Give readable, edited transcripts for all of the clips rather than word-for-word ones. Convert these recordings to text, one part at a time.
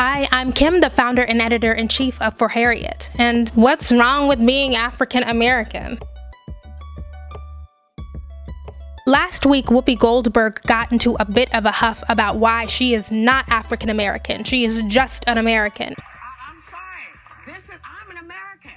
Hi, I'm Kim, the founder and editor-in-chief of For Harriet. And what's wrong with being African American? Last week, Whoopi Goldberg got into a bit of a huff about why she is not African American. She is just an American. I'm sorry. I'm an American.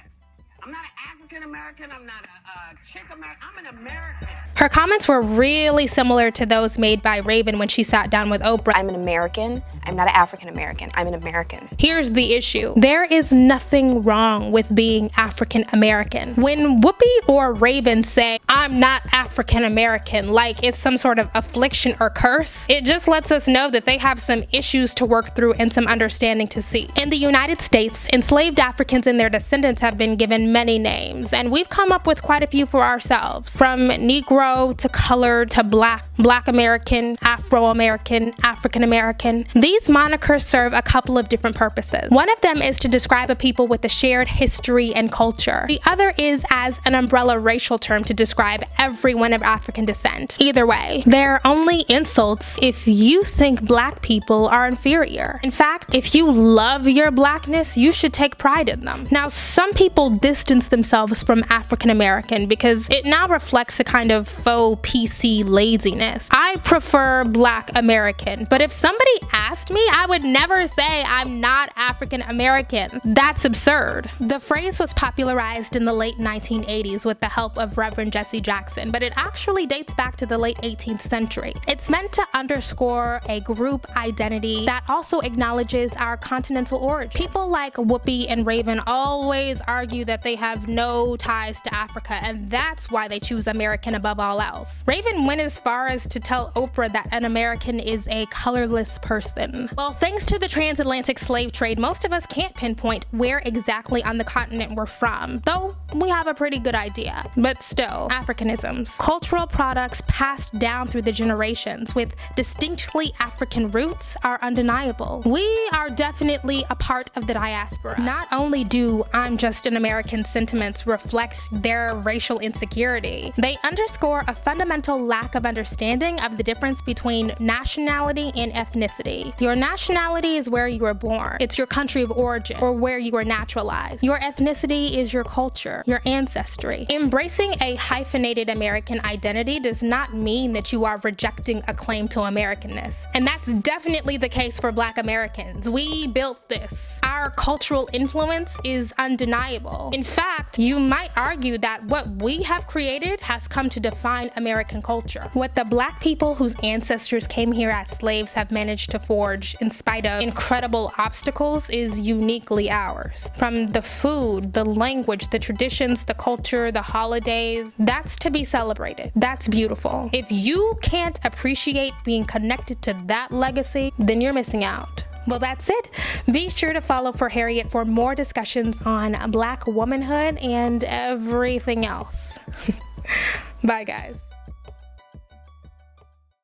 I'm not an African American. I'm not a chick American. I'm an American. Her comments were really similar to those made by Raven when she sat down with Oprah. I'm an American. I'm not an African American. I'm an American. Here's the issue. There is nothing wrong with being African American. When Whoopi or Raven say, I'm not African American, like it's some sort of affliction or curse, it just lets us know that they have some issues to work through and some understanding to see. In the United States, enslaved Africans and their descendants have been given many names, and we've come up with quite a few for ourselves. From Negro to colored to Black American, Afro-American, African American. These monikers serve a couple of different purposes. One of them is to describe a people with a shared history and culture. The other is as an umbrella racial term to describe everyone of African descent. Either way, they're only insults if you think Black people are inferior. In fact, if you love your Blackness, you should take pride in them. Now, some people distance themselves from African American because it now reflects a kind of faux PC laziness. I prefer Black American, but if somebody asked me, I would never say I'm not African American. That's absurd. The phrase was popularized in the late 1980s with the help of Reverend Jesse Jackson, but it actually dates back to the late 18th century. It's meant to underscore a group identity that also acknowledges our continental origin. People like Whoopi and Raven always argue that they have no ties to Africa, and that's why they choose American above all else. Raven went as far as to tell Oprah that an American is a colorless person. Well, thanks to the transatlantic slave trade, most of us can't pinpoint where exactly on the continent we're from, though we have a pretty good idea. But still, Africanisms, cultural products passed down through the generations with distinctly African roots, are undeniable. We are definitely a part of the diaspora. Not only do I'm just an American sentiments reflect their racial insecurity, they underscore a fundamental lack of understanding of the difference between nationality and ethnicity. Your nationality is where you were born. It's your country of origin, or where you were naturalized. Your ethnicity is your culture, your ancestry. Embracing a hyphenated American identity does not mean that you are rejecting a claim to Americanness. And that's definitely the case for Black Americans. We built this. Our cultural influence is undeniable. In fact, you might argue that what we have created has come to define American culture. What the Black people whose ancestors came here as slaves have managed to forge in spite of incredible obstacles is uniquely ours. From the food, the language, the traditions, the culture, the holidays, that's to be celebrated. That's beautiful. If you can't appreciate being connected to that legacy, then you're missing out. Well, that's it. Be sure to follow For Harriet for more discussions on Black womanhood and everything else. Bye, guys.